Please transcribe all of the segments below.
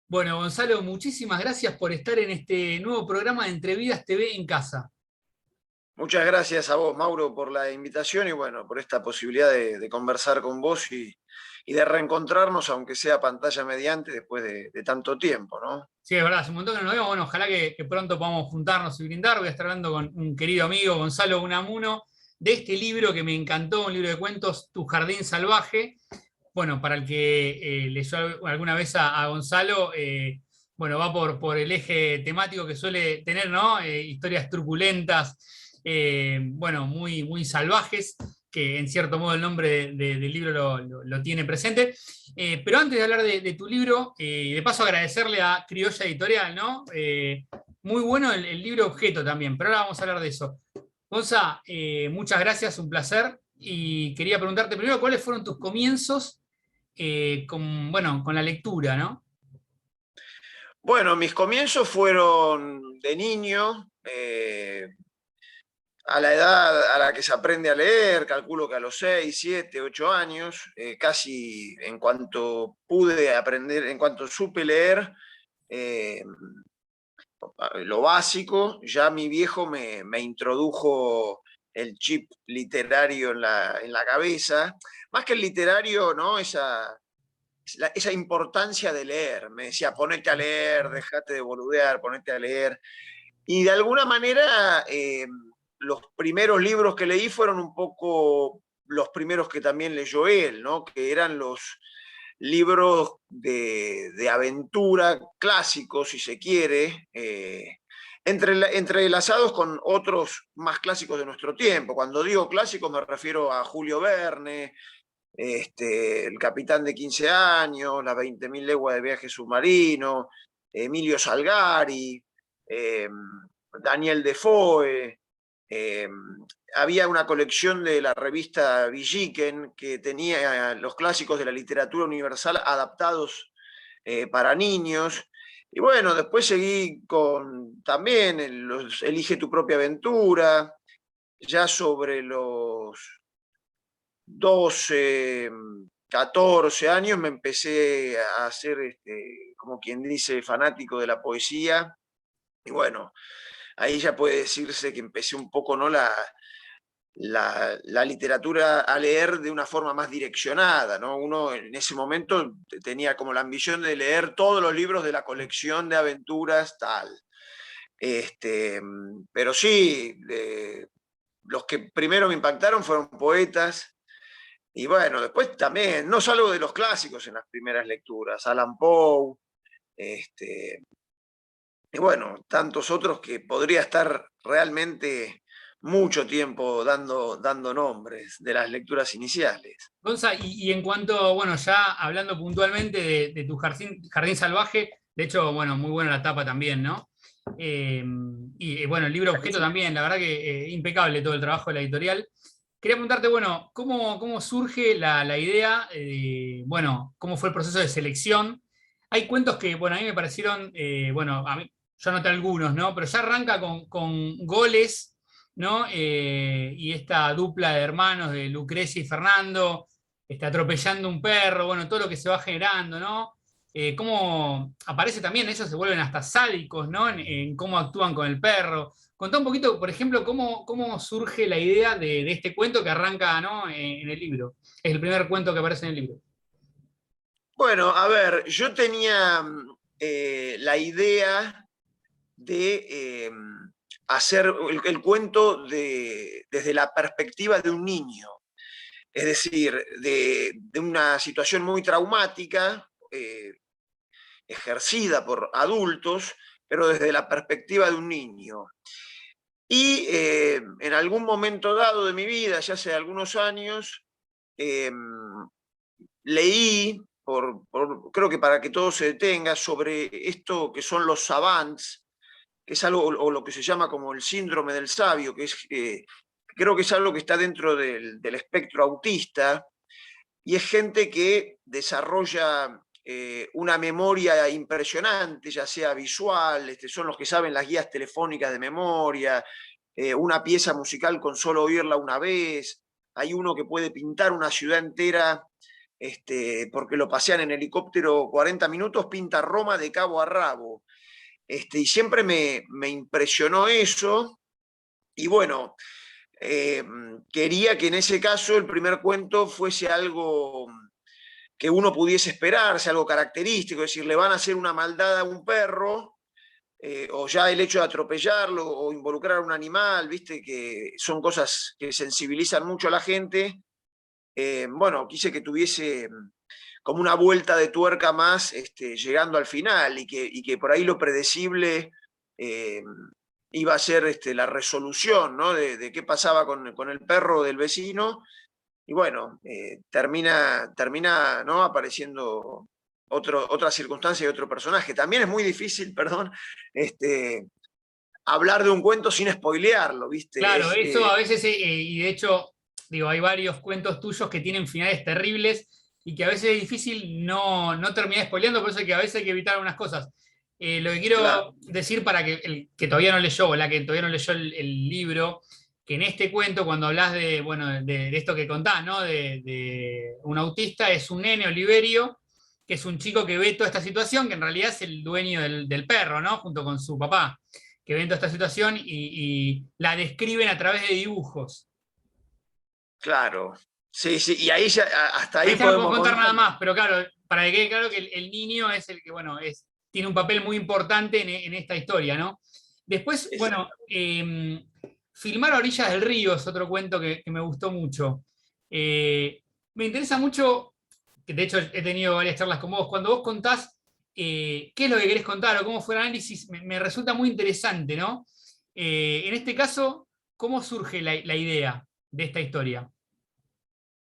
Bueno, Gonzalo, muchísimas gracias por estar en este nuevo programa de Entrevidas TV en casa. Muchas gracias a vos, Mauro, por la invitación y bueno, por esta posibilidad de conversar con vos y de reencontrarnos, aunque sea pantalla mediante, después de tanto tiempo, ¿no? Sí, es verdad, hace un montón que no nos vemos. Bueno, ojalá que pronto podamos juntarnos y brindar. Voy a estar hablando con un querido amigo, Gonzalo Unamuno, de este libro que me encantó, un libro de cuentos, Tu Jardín Salvaje. Bueno, para el que leyó alguna vez a Gonzalo, bueno, va por el eje temático que suele tener, ¿no? Historias truculentas, bueno, muy salvajes, que en cierto modo el nombre del libro lo tiene presente. Pero antes de hablar de tu libro, de paso agradecerle a Criolla Editorial, ¿no? Muy bueno el libro objeto también, pero ahora vamos a hablar de eso. Gonza, muchas gracias, un placer. Y quería preguntarte primero, ¿cuáles fueron tus comienzos bueno, con la lectura, ¿no? Bueno, mis comienzos fueron de niño, a la edad a la que se aprende a leer, calculo que a los 6, 7, 8 años, casi en cuanto pude aprender, en cuanto supe leer, eh, lo básico, ya mi viejo me introdujo el chip literario en la cabeza, más que el literario, ¿no? Esa importancia de leer. Me decía, ponete a leer, dejate de boludear, ponete a leer. Y de alguna manera, los primeros libros que leí fueron un poco los primeros que también leyó él, ¿no? Que eran los libros de aventura clásicos, si se quiere, entrelazados con otros más clásicos de nuestro tiempo. Cuando digo clásicos me refiero a Julio Verne, El Capitán de 15 años, Las 20.000 leguas de viaje submarino, Emilio Salgari, eh, Daniel Defoe. eh, Había una colección de la revista Villiquen que tenía los clásicos de la literatura universal adaptados para niños. Y bueno, después seguí con también los Elige tu propia aventura, ya sobre los 12, 14 años me empecé a hacer, como quien dice, fanático de la poesía. Y bueno, ahí ya puede decirse que empecé un poco, ¿no? La literatura a leer de una forma más direccionada, ¿no? Uno en ese momento tenía como la ambición de leer todos los libros de la colección de aventuras, tal. Pero sí, los que primero me impactaron fueron poetas. Y bueno, después también, no salgo de los clásicos en las primeras lecturas, Alan Poe, este, y bueno, tantos otros que podría estar realmente mucho tiempo dando nombres de las lecturas iniciales. Gonza, y en cuanto, bueno, ya hablando puntualmente de tu jardín salvaje, de hecho, bueno, muy buena la tapa también, ¿no? Eh, y bueno, el libro objeto también, la verdad que impecable todo el trabajo de la editorial. Quería preguntarte, bueno, ¿cómo surge la idea bueno, cómo fue el proceso de selección? Hay cuentos que, bueno, a mí me parecieron, bueno, a mí, yo anoté algunos, ¿no? Pero ya arranca con goles, ¿no? Y esta dupla de hermanos de Lucrecia y Fernando, atropellando un perro, bueno, todo lo que se va generando, ¿no? Cómo aparece también, ellos se vuelven hasta sádicos, ¿no? En cómo actúan con el perro. Contá un poquito, por ejemplo, cómo surge la idea de este cuento que arranca, ¿no? En el libro. Es el primer cuento que aparece en el libro. Bueno, a ver, yo tenía la idea de hacer el cuento desde la perspectiva de un niño, es decir, de una situación muy traumática, ejercida por adultos, pero desde la perspectiva de un niño. Y en algún momento dado de mi vida, ya hace algunos años, eh, leí, creo que para que todo se detenga, sobre esto que son los savants, que es algo, o lo que se llama como el síndrome del sabio, que es, creo que es algo que está dentro del espectro autista, y es gente que desarrolla una memoria impresionante, ya sea visual, son los que saben las guías telefónicas de memoria, una pieza musical con solo oírla una vez, hay uno que puede pintar una ciudad entera porque lo pasean en helicóptero 40 minutos, pinta Roma de cabo a rabo. Y siempre me impresionó eso. Y bueno, quería que en ese caso el primer cuento fuese algo que uno pudiese esperarse, algo característico, es decir, le van a hacer una maldad a un perro, o ya el hecho de atropellarlo o involucrar a un animal, viste, que son cosas que sensibilizan mucho a la gente. Bueno, quise que tuviese como una vuelta de tuerca más, llegando al final, y que por ahí lo predecible eh, iba a ser la resolución, ¿no? De qué pasaba con el perro del vecino. Y bueno, termina, ¿no? Apareciendo otra circunstancia y otro personaje. También es muy difícil, perdón, hablar de un cuento sin spoilearlo, ¿viste? Claro, eso a veces, y de hecho, digo, hay varios cuentos tuyos que tienen finales terribles y que a veces es difícil no terminar spoileando, por eso es que a veces hay que evitar algunas cosas. Lo que quiero Claro, decir para que el que todavía no leyó, o la que todavía no leyó el libro, que en este cuento, cuando hablas de, bueno, de esto que contás, ¿no? De un autista, es un nene, Oliverio, que es un chico que ve toda esta situación, que en realidad es el dueño del perro, ¿no? Junto con su papá, que ven toda esta situación y la describen a través de dibujos. claro. Sí, sí, y ahí ya, hasta Ahí ahí ya no puedo podemos contar contar. nada más, pero claro, para que quede claro que el niño es el que, bueno, tiene un papel muy importante en esta historia, ¿no? Después, bueno, Filmar a orillas del río es otro cuento que me gustó mucho. Me interesa mucho, que de hecho he tenido varias charlas con vos, cuando vos contás qué es lo que querés contar o cómo fue el análisis, me resulta muy interesante, ¿no? En este caso, ¿cómo surge la idea de esta historia?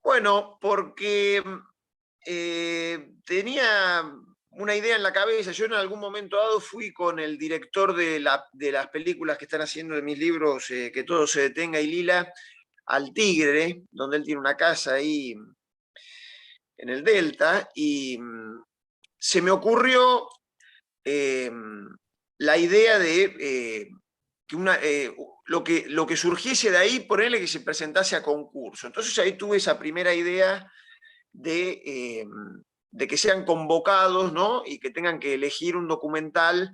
Bueno, porque tenía una idea en la cabeza. Yo en algún momento dado fui con el director de las películas que están haciendo de mis libros, Que todo se detenga y Lila, al Tigre, donde él tiene una casa ahí en el Delta, y se me ocurrió eh, la idea de que lo que surgiese de ahí, ponerle que se presentase a concurso. Entonces ahí tuve esa primera idea de, de que sean convocados, ¿no? Y que tengan que elegir un documental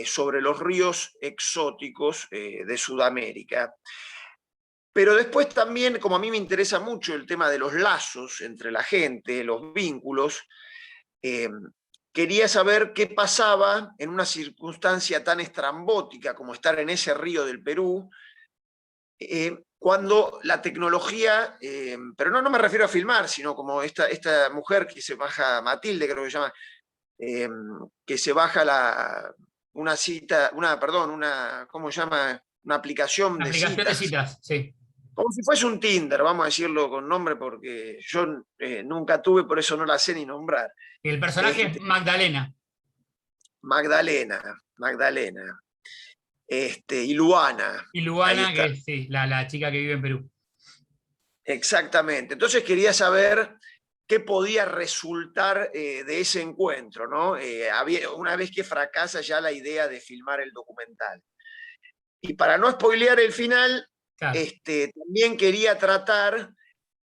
sobre los ríos exóticos de Sudamérica. Pero después también, como a mí me interesa mucho el tema de los lazos entre la gente, los vínculos, eh, quería saber qué pasaba en una circunstancia tan estrambótica como estar en ese río del Perú, cuando la tecnología, pero no me refiero a filmar, sino como esta mujer que se baja, Matilde creo que se llama, eh, que se baja una cita, perdón, ¿cómo se llama? Una aplicación La de aplicación de citas, citas, sí. como si fuese un Tinder, vamos a decirlo con nombre, porque yo nunca tuve, por eso no la sé ni nombrar. Y el personaje es Este, Magdalena. Magdalena, y Luana, Y ahí Luana, está. que es sí, la chica que vive en Perú. Exactamente. Entonces quería saber qué podía resultar de ese encuentro, ¿no? Una vez que fracasa ya la idea de filmar el documental. Y para no spoilear el final, Claro. también quería tratar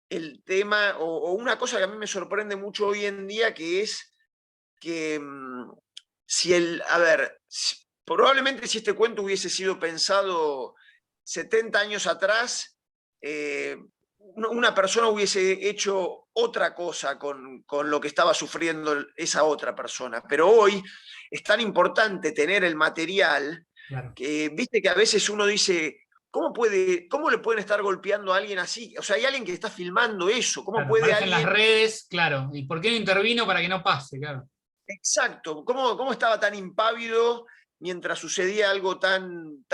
el tema, o una cosa que a mí me sorprende mucho hoy en día, que es que a ver, probablemente si este cuento hubiese sido pensado 70 años atrás, una persona hubiese hecho otra cosa con lo que estaba sufriendo esa otra persona. Pero hoy es tan importante tener el material Claro. que, viste que a veces uno dice, ¿cómo le pueden estar golpeando a alguien así? O sea, hay alguien que está filmando eso, ¿cómo Claro, puede aparece en las alguien... redes, claro. ¿Y por qué no intervino para que no pase? Claro. Exacto, ¿cómo estaba tan impávido mientras sucedía algo tan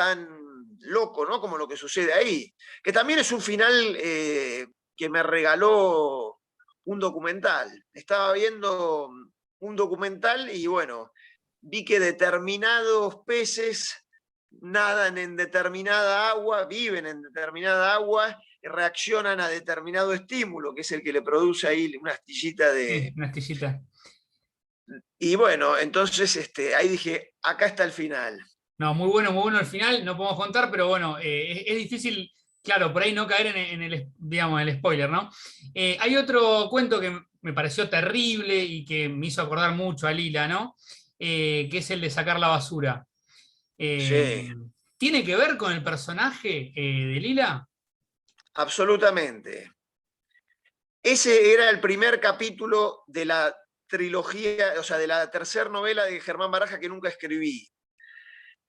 loco, ¿no? Como lo que sucede ahí? Que también es un final que me regaló un documental. Estaba viendo un documental y bueno, vi que determinados peces nadan en determinada agua, viven en determinada agua y reaccionan a determinado estímulo, que es el que le produce ahí una astillita Sí, de... una astillita. Y bueno, entonces ahí dije, acá está el final. No, muy bueno el final, no podemos contar, pero bueno, es difícil, claro, por ahí no caer en el, digamos, el spoiler, ¿no? Hay otro cuento me pareció terrible y que me hizo acordar mucho a Lila, ¿no? Que es el de sacar la basura. Eh, Sí, ¿Tiene que ver con el personaje de Lila? absolutamente. Ese era el primer capítulo de la trilogía, o sea, de la tercera novela de Germán Baraja que nunca escribí.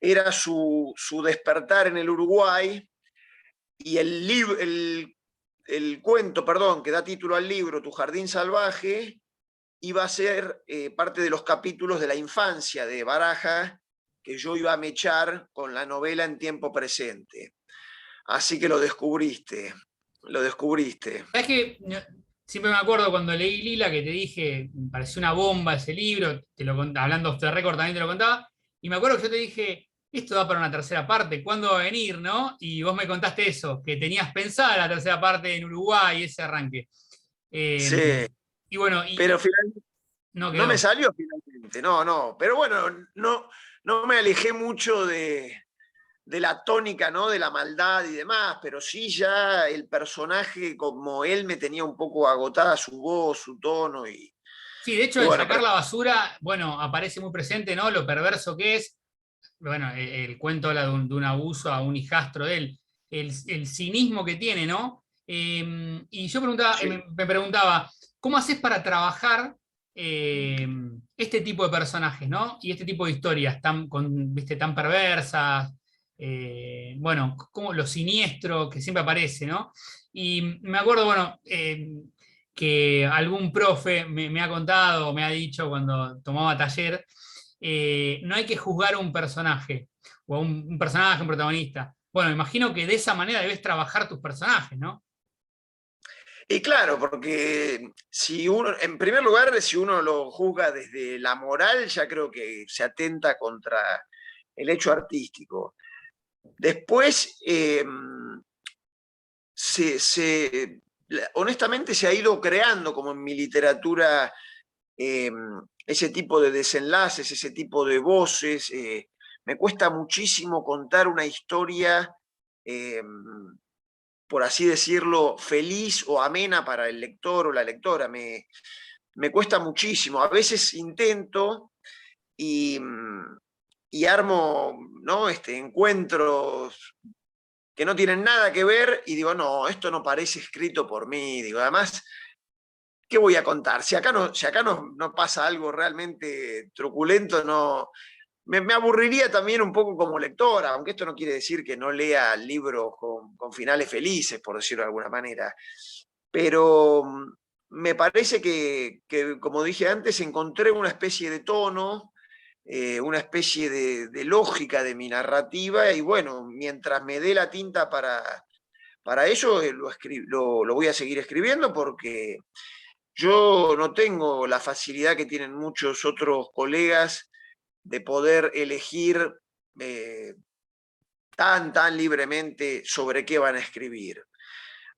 Era su despertar en el Uruguay y el cuento, perdón, que da título al libro, Tu jardín salvaje, iba a ser parte de los capítulos de la infancia de Baraja que yo iba a mechar con la novela en tiempo presente. Así que lo descubriste, lo descubriste. ¿Sabes que siempre me acuerdo cuando leí Lila que te dije, me pareció una bomba ese libro, hablando off the record también te lo contaba, y me acuerdo que yo te dije, esto va para una tercera parte, ¿cuándo va a venir, no? Y vos me contaste eso, que tenías pensada la tercera parte en Uruguay, ese arranque. Eh, Sí, y bueno, pero finalmente no no me quedó. salió finalmente, no, no. Pero bueno, no me alejé mucho de la tónica, ¿no? De la maldad y demás, pero sí ya el personaje como él me tenía un poco agotada su voz, su tono Sí, de hecho, y en bueno, sacar la basura, bueno, aparece muy presente, ¿no? Lo perverso que es. Bueno, el cuento habla de un abuso a un hijastro de él, el cinismo que tiene, ¿no? Y yo sí. me preguntaba, ¿cómo haces para trabajar eh, este tipo de personajes, ¿no? Y este tipo de historias ¿viste? Tan perversas, bueno, como lo siniestro que siempre aparece, ¿no? Y me acuerdo, bueno, que algún profe me ha contado, me ha dicho cuando tomaba taller, no hay que juzgar a un personaje, o a un personaje, un protagonista. Bueno, imagino que de esa manera debes trabajar tus personajes, ¿no? Y claro, porque si uno, en primer lugar, si uno lo juzga desde la moral, ya creo que se atenta contra el hecho artístico. Después, honestamente se ha ido creando como en mi literatura eh, ese tipo de desenlaces, ese tipo de voces. Me cuesta muchísimo contar una historia, eh, por así decirlo, feliz o amena para el lector o la lectora. Me cuesta muchísimo. A veces intento y, y armo, ¿no? Encuentros que no tienen nada que ver y digo, no, esto no parece escrito por mí. Digo, además, ¿qué voy a contar? Si acá no pasa algo realmente truculento, no. Me aburriría también un poco como lectora, aunque esto no quiere decir que no lea libros con finales felices, por decirlo de alguna manera. Pero me parece que, como dije antes, encontré una especie de tono, una especie de lógica de mi narrativa y bueno, mientras me dé la tinta para ello, lo voy a seguir escribiendo porque yo no tengo la facilidad que tienen muchos otros colegas de poder elegir eh, tan libremente sobre qué van a escribir.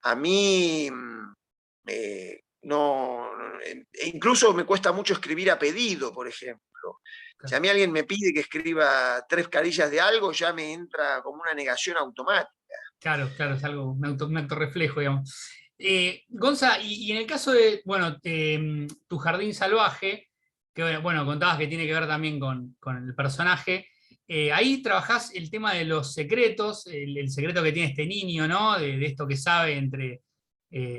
A mí no, incluso me cuesta mucho escribir a pedido, por ejemplo. Si a mí alguien me pide que escriba 3 carillas de algo, ya me entra como una negación automática. Claro, claro, es algo, un autorreflejo, digamos. Gonza, y en el caso de, bueno, tu jardín salvaje, que bueno, contabas que tiene que ver también con el personaje, ahí trabajás el tema de los secretos, el secreto que tiene este niño, ¿no? De esto que sabe entre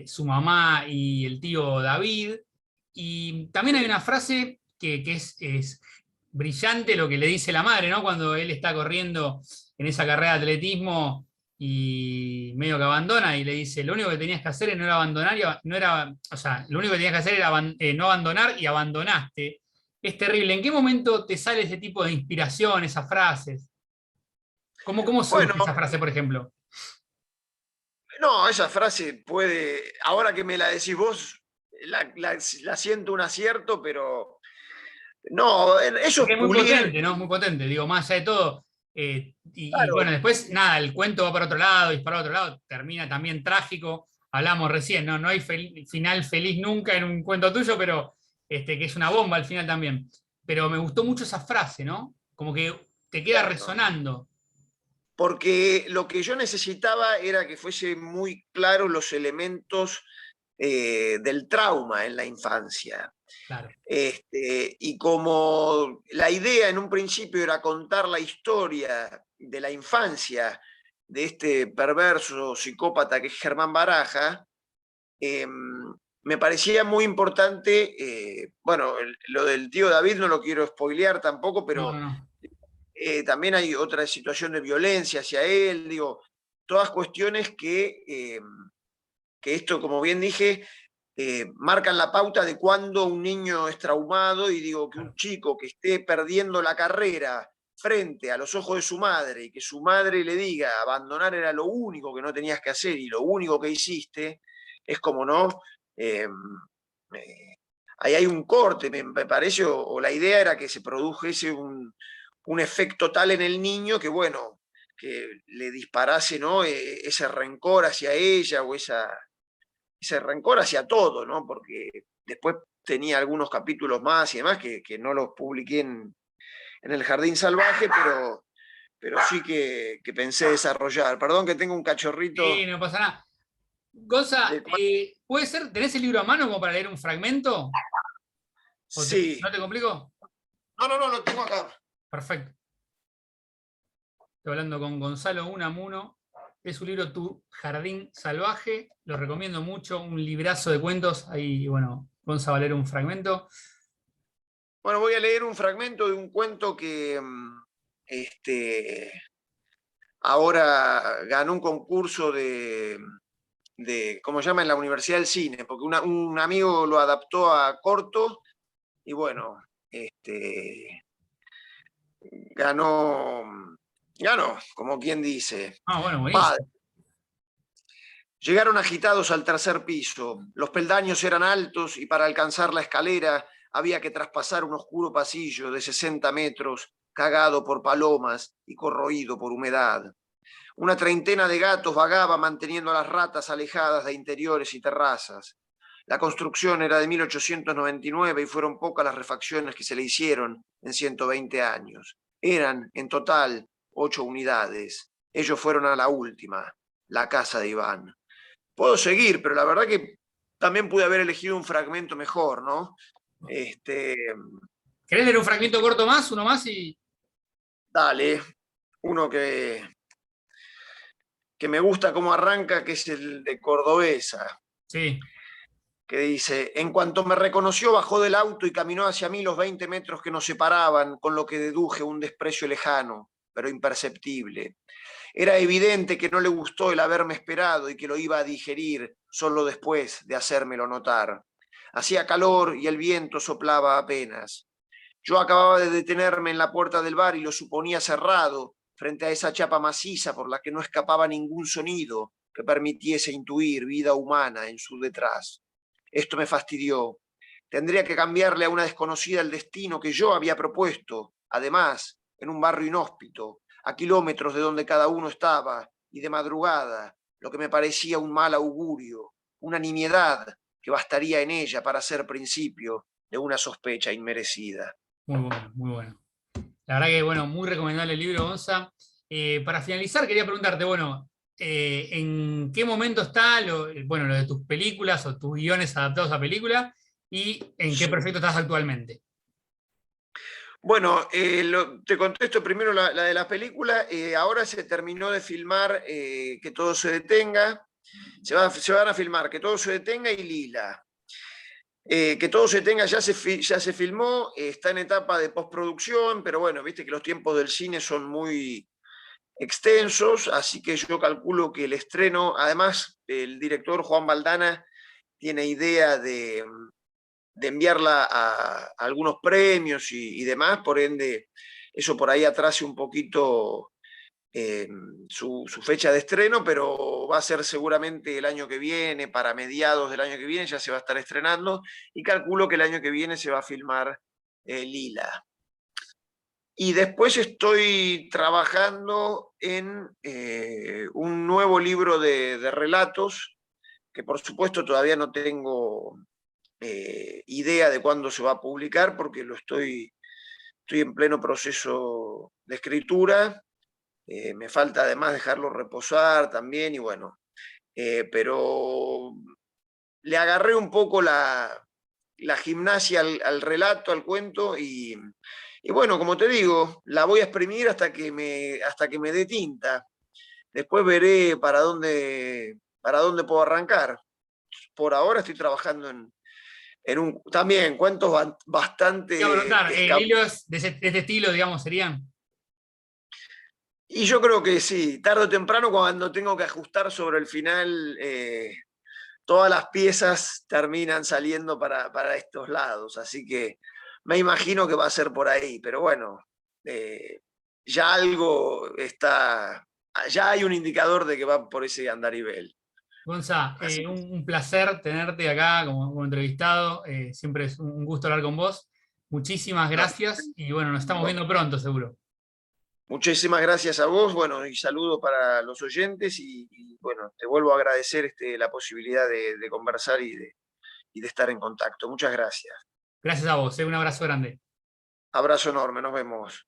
su mamá y el tío David. Y también hay Sí, una frase que es brillante lo que le dice la madre, ¿no? Cuando él está corriendo en esa carrera de atletismo y medio que abandona y le dice, lo único que tenías que hacer no era abandonar, no era, o sea, lo único que tenías que hacer era no abandonar y abandonaste. Es terrible. ¿En qué momento te sale ese tipo de inspiración, esas frases? ¿Cómo bueno, surge esa frase, por ejemplo? no, esa frase puede, ahora que me la decís vos, la siento un acierto, pero no, eso Porque es es muy pulir, potente, ¿no? Muy potente, digo, más allá de todo. Y bueno, claro, después, nada, el cuento va para otro lado, y para otro lado, termina también trágico. Hablamos recién, ¿no? No hay final feliz nunca en un cuento tuyo, pero que es una bomba al final también. Pero me gustó mucho esa frase, ¿no? Como que te queda tierno. resonando. Porque lo que yo necesitaba era que fuese muy claro los elementos del trauma en la infancia. Claro. Y como la idea en un principio era contar la historia de la infancia de este perverso psicópata que es Germán Baraja, me parecía muy importante, bueno, lo del tío David no lo quiero spoilear tampoco, No, pero no, no. también hay otra situación de violencia hacia él, digo, todas cuestiones que esto, como bien dije, marcan la pauta de cuando un niño es traumado, y digo que un Claro. chico que esté perdiendo la carrera frente a los ojos de su madre y que su madre le diga abandonar era lo único que no tenías que hacer y lo único que hiciste, es como no, eh, eh, ahí hay un corte, me parece, o la idea era que se produjese un efecto tal en el niño que, bueno, que le disparase, ¿no? Ese rencor hacia ella o ese rencor hacia todo, ¿no? Porque después tenía algunos capítulos más y demás que no los publiqué en El Jardín Salvaje, pero sí que pensé desarrollar. Perdón que tengo un cachorrito Sí, no pasa nada. Gonza, del cual... ¿puede ser, tenés el libro a mano como para leer un fragmento? Sí. ¿No te complico? No, no, no, lo tengo acá. Perfecto. Estoy hablando con Gonzalo Unamuno. Es un libro Tu Jardín Salvaje. Lo recomiendo mucho. Un librazo de cuentos. Ahí, bueno, Gonza va a leer un fragmento. Bueno, voy a leer un fragmento de un cuento que ahora ganó un concurso ¿cómo se llama? En la Universidad del Cine, porque un amigo lo adaptó a corto y bueno, ganó, como quien dice. Ah, bueno, Padre. buenísimo. Llegaron agitados al tercer piso. Los peldaños eran altos y para alcanzar la escalera había que traspasar un oscuro pasillo de 60 metros, cagado por palomas y corroído por humedad. Una treintena de gatos vagaba manteniendo a las ratas alejadas de interiores y terrazas. La construcción era de 1899 y fueron pocas las refacciones que se le hicieron en 120 años. Eran, en total, 8 unidades. Ellos fueron a la última, la casa de Iván. Puedo seguir, pero la verdad que también pude haber elegido un fragmento mejor, ¿no? Este, ¿Querés leer un fragmento corto más? Uno más y. Dale, uno que me gusta cómo arranca, que es el de Cordobesa, Sí. que dice: en cuanto me reconoció, bajó del auto y caminó hacia mí los 20 metros que nos separaban, con lo que deduje un desprecio lejano, pero imperceptible. Era evidente que no le gustó el haberme esperado y que lo iba a digerir solo después de hacérmelo notar. Hacía calor y el viento soplaba apenas. Yo acababa de detenerme en la puerta del bar y lo suponía cerrado frente a esa chapa maciza por la que no escapaba ningún sonido que permitiese intuir vida humana en su detrás. Esto me fastidió. Tendría que cambiarle a una desconocida el destino que yo había propuesto, además, en un barrio inhóspito, a kilómetros de donde cada uno estaba, y de madrugada, lo que me parecía un mal augurio, una nimiedad que bastaría en ella para ser principio de una sospecha inmerecida. Muy bueno, muy bueno. La verdad que, bueno, muy recomendable el libro, Gonza. Para finalizar, quería preguntarte, bueno, ¿en qué momento está bueno, lo de tus películas o tus guiones adaptados a película y en qué Sí. proyecto estás actualmente? Bueno, te contesto primero la de la película. Ahora se terminó de filmar Que todo se detenga. Se van a filmar Que todo se detenga y Lila. Que todo se detenga ya se filmó, está en etapa de postproducción, pero bueno, viste que los tiempos del cine son muy extensos, así que yo calculo que el estreno, además el director Juan Baldana tiene idea de enviarla a algunos premios y demás, por ende, eso por ahí atrase un poquito su fecha de estreno, pero va a ser seguramente el año que viene, para mediados del año que viene ya se va a estar estrenando, y calculo que el año que viene se va a filmar Lila. Y después estoy trabajando en un nuevo libro de relatos, que por supuesto todavía no tengo idea de cuándo se va a publicar, porque estoy en pleno proceso de escritura. Me falta además dejarlo reposar también y bueno, pero le agarré un poco la gimnasia al relato, al cuento, y bueno, como te digo, la voy a exprimir hasta que me dé tinta. Después veré para dónde puedo arrancar. Por ahora estoy trabajando en también cuentos Te iba a bastante preguntar, hilos de este estilo, digamos, serían. Y yo creo que sí, tarde o temprano cuando tengo que ajustar sobre el final, todas las piezas terminan saliendo para estos lados, así que me imagino que va a ser por ahí, pero bueno, ya algo está, ya hay un indicador de que va por ese andarivel. Gonza, Así que un placer tenerte acá como entrevistado. Siempre es un gusto hablar con vos. Muchísimas no, gracias y bueno, nos estamos no. viendo pronto, seguro. Muchísimas gracias a vos, bueno, y saludo para los oyentes bueno, te vuelvo a agradecer la posibilidad de conversar y de estar en contacto. Muchas gracias. Gracias a vos, un abrazo grande. Abrazo enorme, nos vemos.